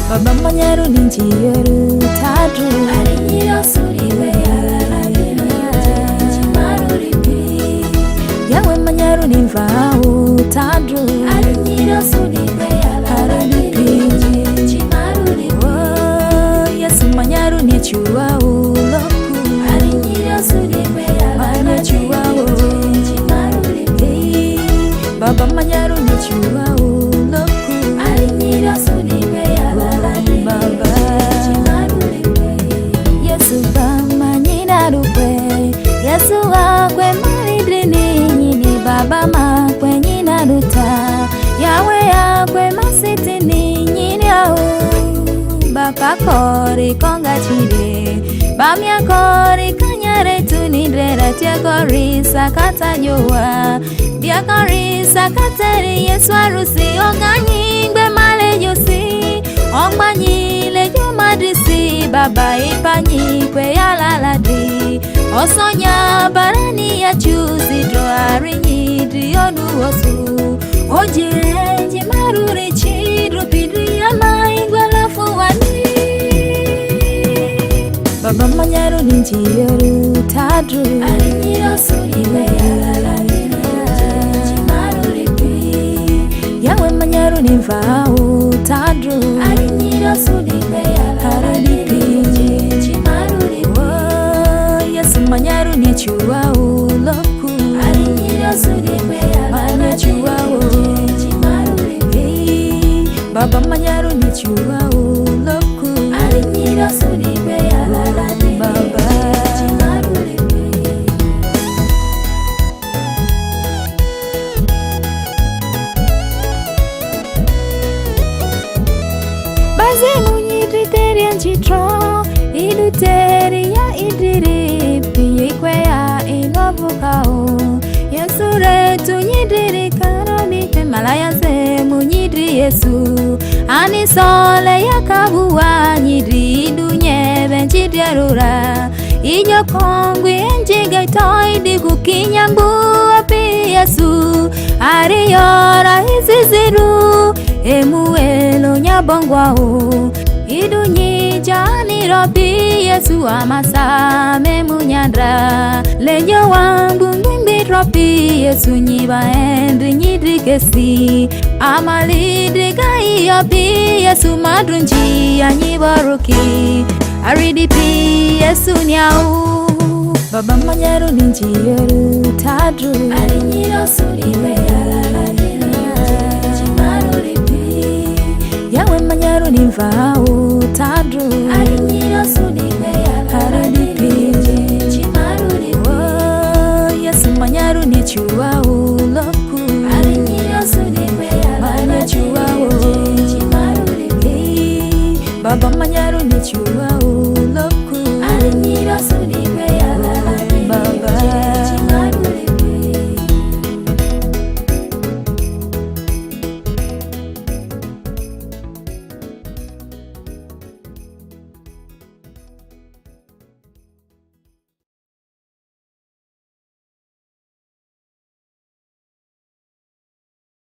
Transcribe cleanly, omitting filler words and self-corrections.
Baba manyaru ninjiyeru tadru Arinyiro suriwe Chimaruripi Yawe manyaru ninvau tadru Arinyiro suriwe Chimaruripi Yesu manyaru nichua uloku Arinyiro suriwe Chimaruripi Baba manyaru nichua uloku Arinyiro suriwe Yesu bamanyina rupe Yesu akwe maridrini nyini baba makwe nyina ruta Yawe akwe masitini nyini au Bapa kori konga chile Bamia kori kanyare tunindrera Tia kori sakata joa Dia kori sakateri Yesu arusi Onganyingwe male josi Ongmanyile jomadisi Baba ipanyi kwe yalaladi Osonya barani ya chuzi Droari nyidri onu osu Ojirenji maruri chidru Pidri ya maingwa lafuwani Baba manyaru ninjiyeru tadru Arinyiro suriwe Yawe manyaru ninvau tadru Arinyiro suriwe Yesu manyaru nichua uloku Arinyiro suriwe Baba manyaru nichua uloku Arinyiro suriwe Baba Baze munyidri teri anjitro Idu teri ya idiri Piye kwe ya inovukao Yesu retu nyidiri karoni Malaya se munyidri Yesu Ani sole ya kabuwa Nyidri idu nyebe njidri arura Inyo kongwi enjiga itoi Digu kinyambu api Yesu Ariyora iziziru Emuelo nyabongwao Idu nyijani robi Yesu amasa memunyandra Lenyo wangu ngwimbi robi Yesu nyiba endri nyidri kesi Amalidri gai yobi Yesu madrunji ya nyibaruki Aridipi Yesu nyau Baba manyaru ninjiyeru tadru Arinyiro suriwe Yawe manyaru ninvau tadru Arinyiro suriwe Yesu manyaru nichua uloku Arinyiro suriwe Baba manyaru nichua